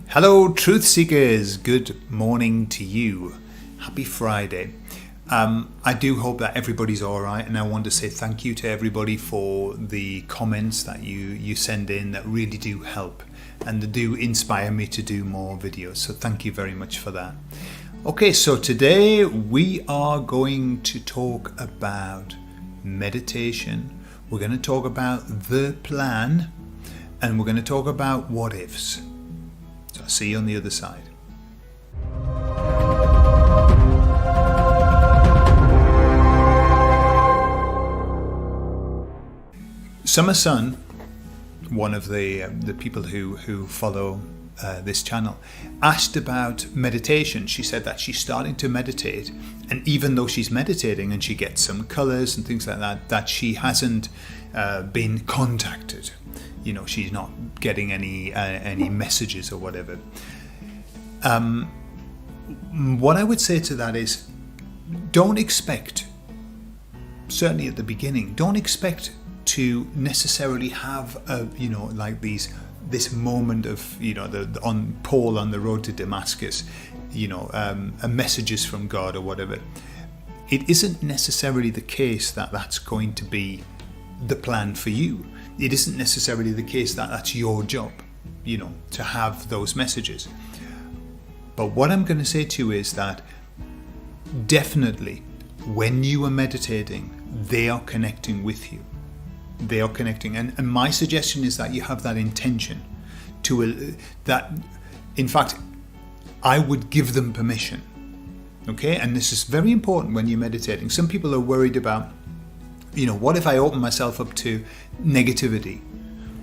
Hello, truth seekers. Good morning to you. Happy Friday. I do hope that everybody's all right, and I want to say thank you to everybody for the comments that you send in that really do help and they do inspire me to do more videos. So thank you very much for that. Okay, so today we are going to talk about meditation. We're going to talk about the plan, and we're going to talk about what ifs. So I'll see you on the other side. Summer Sun, one of the people who follow this channel, asked about meditation. She said that she's starting to meditate, and even though she's meditating and she gets some colors and things like that, that she hasn't been contacted. You know, she's not getting any messages or whatever. What I would say to that is, don't expect, certainly at the beginning, don't expect to necessarily have this moment of, on Paul on the road to Damascus, messages from God or whatever. It isn't necessarily the case that that's going to be the plan for you. It isn't necessarily the case that that's your job, to have those messages. But what I'm going to say to you is that definitely when you are meditating, they are connecting with you. They are connecting. And my suggestion is that you have that intention that, in fact, I would give them permission. Okay? And this is very important when you're meditating. Some people are worried about, what if I open myself up to negativity?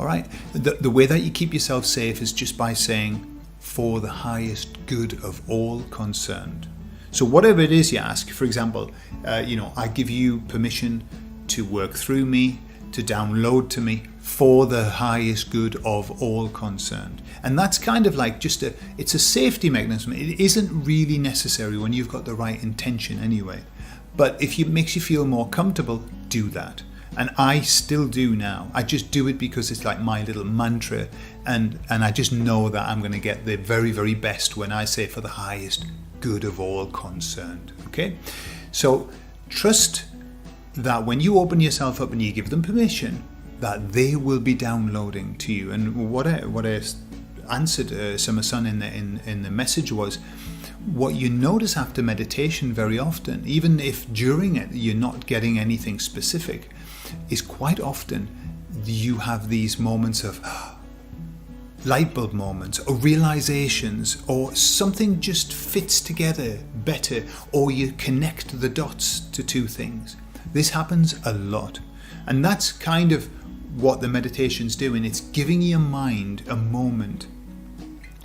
All right. The way that you keep yourself safe is just by saying, for the highest good of all concerned. So whatever it is you ask, for example, I give you permission to work through me, to download to me for the highest good of all concerned. And that's kind of like it's a safety mechanism. It isn't really necessary when you've got the right intention anyway. But if it makes you feel more comfortable, do that. And I still do now. I just do it because it's like my little mantra, and I just know that I'm going to get the very, very best when I say for the highest good of all concerned. Okay? So trust that when you open yourself up and you give them permission, that they will be downloading to you. And what I answered Summer Sun in the message was, what you notice after meditation very often, even if during it you're not getting anything specific, is quite often you have these moments of light bulb moments or realizations, or something just fits together better, or you connect the dots to two things. This happens a lot, and that's kind of what the meditation's doing. It's giving your mind a moment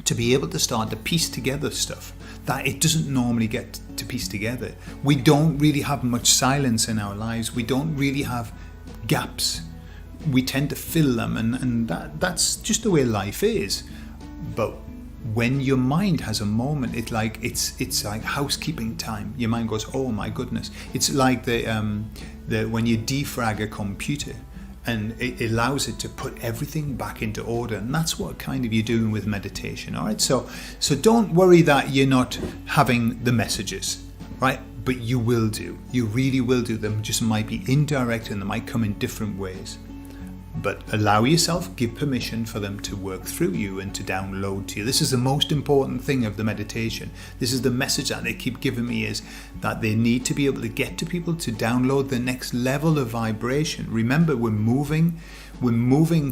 to be able to start to piece together stuff that it doesn't normally get to piece together. We don't really have much silence in our lives. We don't really have gaps. We tend to fill them, and that's just the way life is. But when your mind has a moment, it's like housekeeping time. Your mind goes, oh my goodness. It's like the when you defrag a computer, and it allows it to put everything back into order. And that's what kind of you're doing with meditation. All right. So don't worry that you're not having the messages, right? But you will do. You really will do. Them just might be indirect, and they might come in different ways. But allow yourself, give permission for them to work through you and to download to you. This is the most important thing of the meditation. This is the message that they keep giving me, is that they need to be able to get to people to download the next level of vibration. Remember, we're moving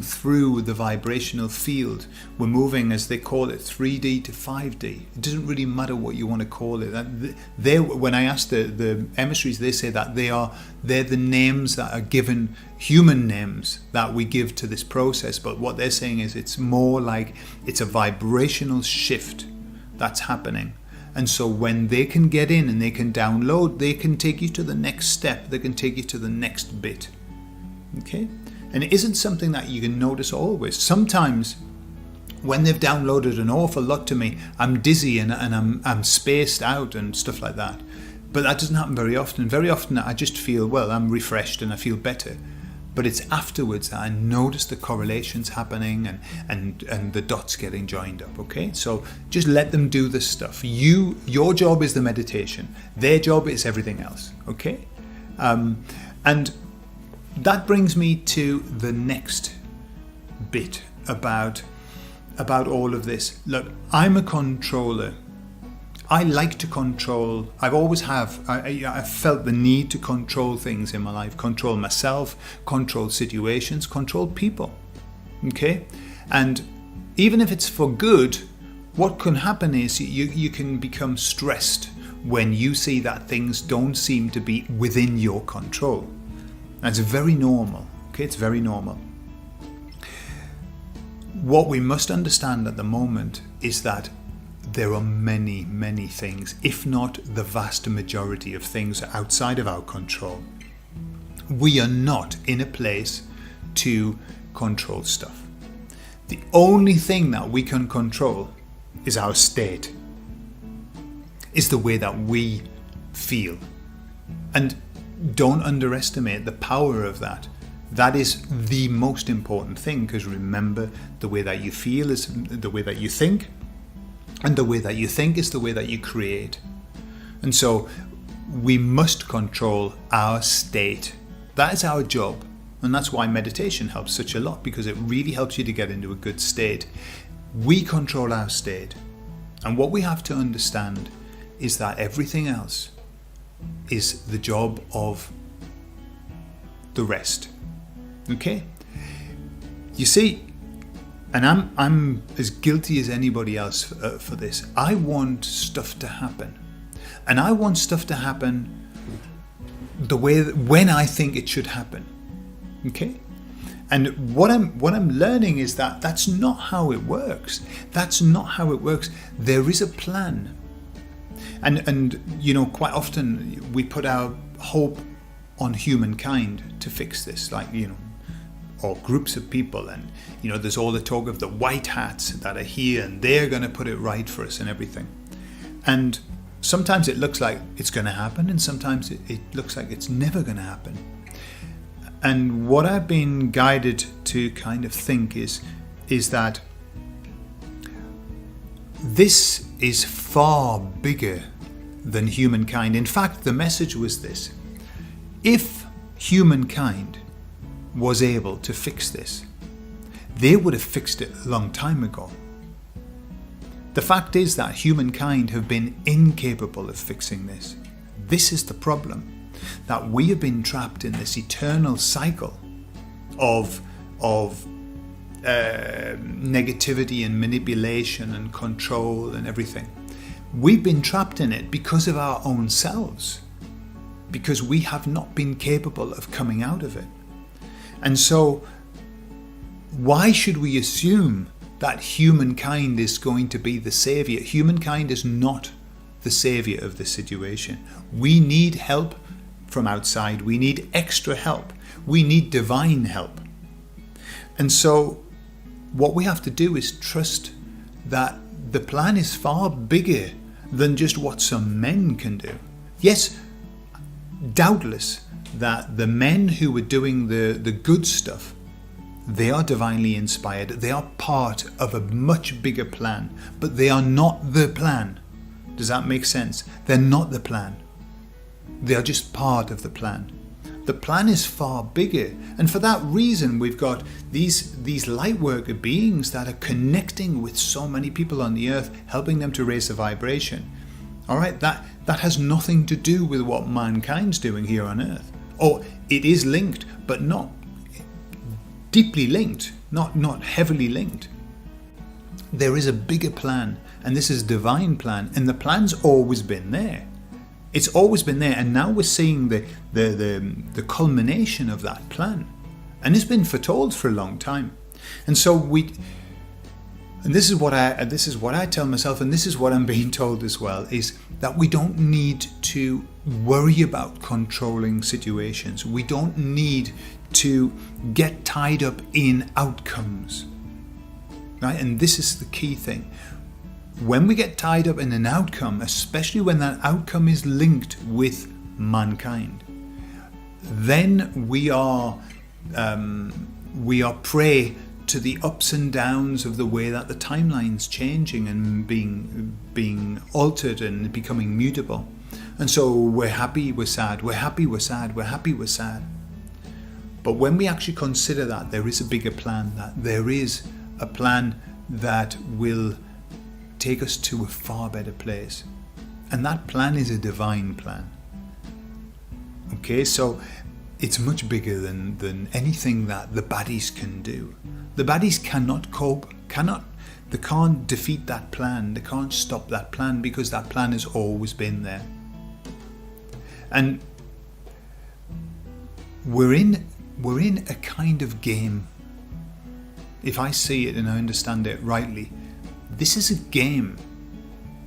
through the vibrational field. We're moving, as they call it, 3D to 5D. It doesn't really matter what you want to call it. When I ask the emissaries, they say that they're the names that are given, human names that we give to this process. But what they're saying is it's more like it's a vibrational shift that's happening. And so when they can get in and they can download, they can take you to the next step. They can take you to the next bit. Okay? And it isn't something that you can notice always. Sometimes when they've downloaded an awful lot to me, I'm dizzy and I'm spaced out and stuff like that. But that doesn't happen very often. Very often I just feel, well, I'm refreshed and I feel better. but it's afterwards that I notice the correlations happening and the dots getting joined up. Okay, so just let them do this stuff. Your job is the meditation. Their job is everything else. Okay, and that brings me to the next bit about all of this. Look, I'm a controller. I like to control. I've always have. I've felt the need to control things in my life. Control myself, control situations, control people. Okay? And even if it's for good, what can happen is you can become stressed when you see that things don't seem to be within your control. That's very normal. Okay? It's very normal. What we must understand at the moment is that there are many, many things, if not the vast majority of things outside of our control. We are not in a place to control stuff. The only thing that we can control is our state, is the way that we feel. And don't underestimate the power of that. That is the most important thing, because remember, the way that you feel is the way that you think. And the way that you think is the way that you create. And so we must control our state. That is our job. And that's why meditation helps such a lot, because it really helps you to get into a good state. We control our state. And what we have to understand is that everything else is the job of the rest. Okay? You see, and I'm as guilty as anybody else for this. I want stuff to happen, and I want stuff to happen the way when I think it should happen. Okay, and what I'm learning is that that's not how it works. That's not how it works. There is a plan, and you know, quite often we put our hope on humankind to fix this, like, you know, or groups of people, and you know, there's all the talk of the white hats that are here and they're going to put it right for us and everything. And sometimes it looks like it's going to happen, and sometimes it looks like it's never going to happen. And what I've been guided to kind of think is that this is far bigger than humankind. In fact, the message was this: if humankind was able to fix this, they would have fixed it a long time ago. The fact is that humankind have been incapable of fixing this. This is the problem, that we have been trapped in this eternal cycle of negativity and manipulation and control and everything. We've been trapped in it because of our own selves, because we have not been capable of coming out of it. And so, why should we assume that humankind is going to be the savior? Humankind is not the savior of the situation. We need help from outside. We need extra help. We need divine help. And so, what we have to do is trust that the plan is far bigger than just what some men can do. Yes, doubtless that the men who are doing the good stuff, they are divinely inspired. They are part of a much bigger plan, but they are not the plan. Does that make sense? They're not the plan. They are just part of the plan. The plan is far bigger, and for that reason we've got these light worker beings that are connecting with so many people on the earth, helping them to raise the vibration. All right, that has nothing to do with what mankind's doing here on earth. Or it is linked, but not deeply linked, not heavily linked. There is a bigger plan, and this is a divine plan, and the plan's always been there. It's always been there, and now we're seeing the culmination of that plan, and it's been foretold for a long time. And so this is what I tell myself, and this is what I'm being told as well, is that we don't need to worry about controlling situations. We don't need to get tied up in outcomes, right? And this is the key thing. When we get tied up in an outcome, especially when that outcome is linked with mankind, then we are we are prey to the ups and downs of the way that the timeline's changing and being altered and becoming mutable. And so we're happy, we're sad, we're happy, we're sad, we're happy, we're sad. But when we actually consider that there is a bigger plan, that there is a plan that will take us to a far better place. And that plan is a divine plan. Okay, so it's much bigger than anything that the baddies can do. The baddies cannot cope, they can't defeat that plan, they can't stop that plan, because that plan has always been there. And we're in a kind of game. If I see it and I understand it rightly, this is a game.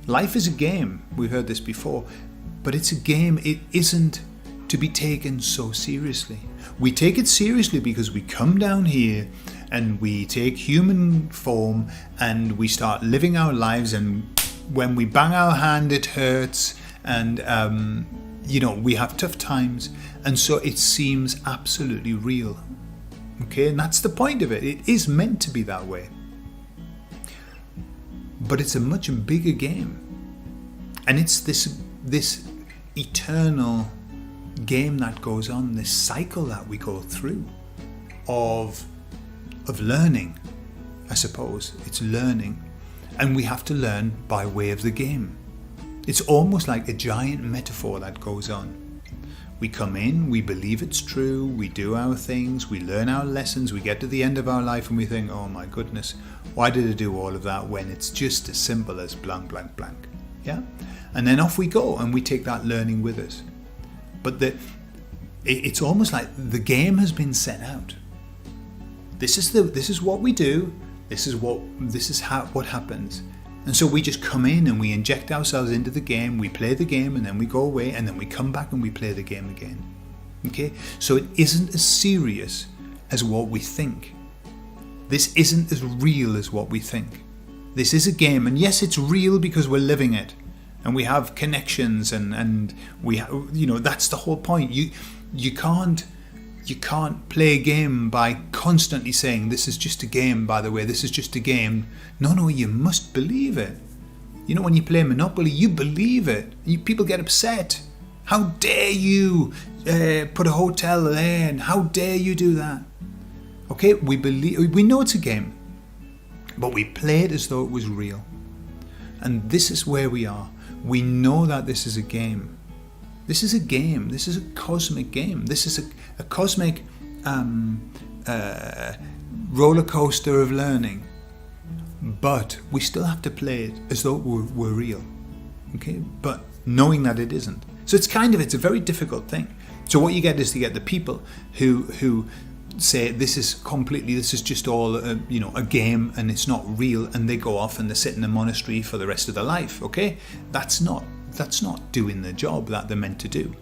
Life is a game. We've heard this before, but it's a game. It isn't to be taken so seriously. We take it seriously because we come down here and we take human form and we start living our lives, and when we bang our hand it hurts, and we have tough times, and so it seems absolutely real. Okay, and that's the point of it. It is meant to be that way. But it's a much bigger game. And it's this eternal game that goes on, this cycle that we go through of learning, I suppose. It's learning. And we have to learn by way of the game. It's almost like a giant metaphor that goes on. We come in, we believe it's true, we do our things, we learn our lessons, we get to the end of our life and we think, oh my goodness, why did I do all of that when it's just as simple as blank, blank, blank. Yeah? And then off we go and we take that learning with us. But it's almost like the game has been set out. This is what we do, this is what happens. And so we just come in and we inject ourselves into the game, we play the game, and then we go away, and then we come back and we play the game again. Okay? So it isn't as serious as what we think. This isn't as real as what we think. This is a game, and yes, it's real because we're living it, and we have connections, and we that's the whole point. You can't play a game by constantly saying, this is just a game, by the way, this is just a game. No, you must believe it. When you play Monopoly, you believe it. People get upset. How dare you put a hotel there, and how dare you do that? Okay, we know it's a game, but we play it as though it was real. And this is where we are. We know that this is a game. This is a game. This is a cosmic game. This is a cosmic roller coaster of learning. But we still have to play it as though we're real. Okay? But knowing that it isn't. So it's a very difficult thing. So what you get is the people who say this is just all a game and it's not real, and they go off and they sit in a monastery for the rest of their life. Okay? That's not doing the job that they're meant to do.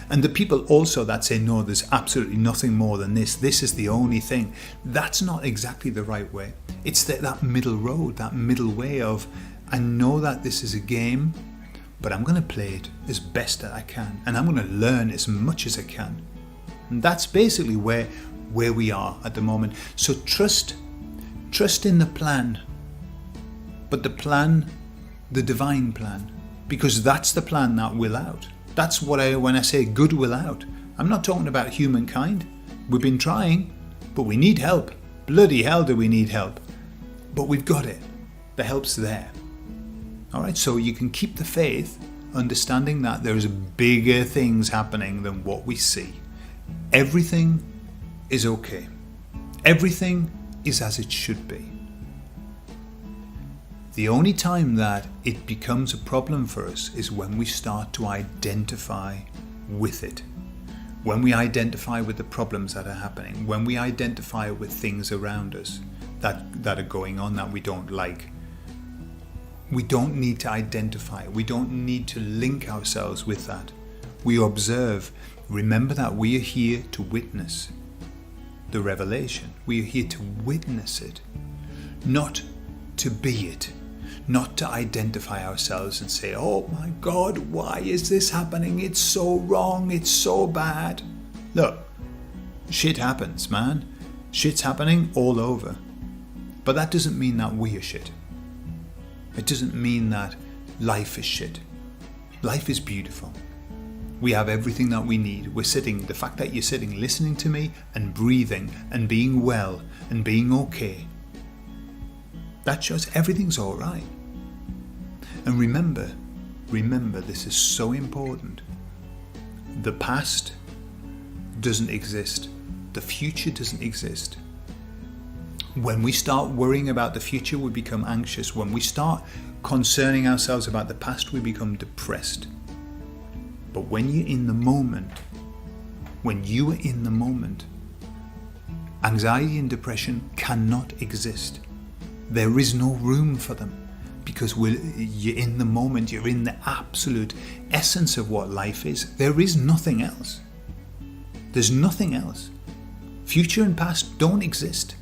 And the people also that say, no, there's absolutely nothing more than this. This is the only thing. That's not exactly the right way. It's that middle road, that middle way of, I know that this is a game, but I'm going to play it as best that I can. And I'm going to learn as much as I can. And that's basically where we are at the moment. So trust in the plan. But the plan, the divine plan. Because that's the plan that will out. That's when I say good will out. I'm not talking about humankind. We've been trying, but we need help. Bloody hell do we need help. But we've got it. The help's there. Alright, so you can keep the faith, understanding that there's bigger things happening than what we see. Everything is okay. Everything is as it should be. The only time that it becomes a problem for us is when we start to identify with it. When we identify with the problems that are happening. When we identify with things around us that are going on that we don't like. We don't need to identify. We don't need to link ourselves with that. We observe. Remember that we are here to witness the revelation. We are here to witness it. Not to be it. Not to identify ourselves and say, oh my God, why is this happening? It's so wrong. It's so bad. Look, Shit happens, man. Shit's happening all over. But that doesn't mean that we are shit. It doesn't mean that life is shit. Life is beautiful. We have everything that we need. The fact that you're sitting listening to me and breathing and being well and being okay, that shows everything's all right. And remember, this is so important. The past doesn't exist. The future doesn't exist. When we start worrying about the future, we become anxious. When we start concerning ourselves about the past, we become depressed. But when you're in the moment, anxiety and depression cannot exist. There is no room for them, because you're in the moment, you're in the absolute essence of what life is. There is nothing else. There's nothing else. Future and past don't exist.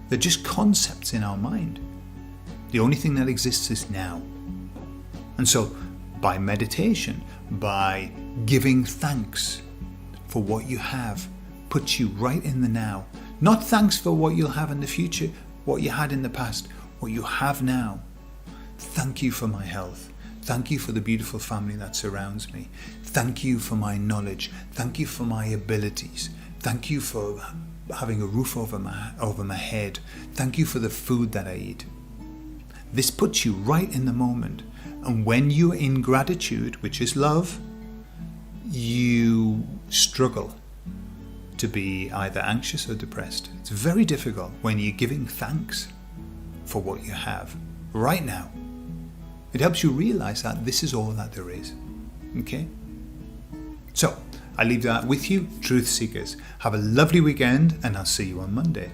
They're just concepts in our mind. The only thing that exists is now. And so, by meditation, by giving thanks for what you have, puts you right in the now. Not thanks for what you'll have in the future, what you had in the past, what you have now. Thank you for my health. Thank you for the beautiful family that surrounds me. Thank you for my knowledge. Thank you for my abilities. Thank you for having a roof over my head. Thank you for the food that I eat. This puts you right in the moment. And when you're in gratitude, which is love, you struggle to be either anxious or depressed. It's very difficult when you're giving thanks for what you have right now. It helps you realize that this is all that there is. Okay? So, I leave that with you, truth seekers. Have a lovely weekend, and I'll see you on Monday.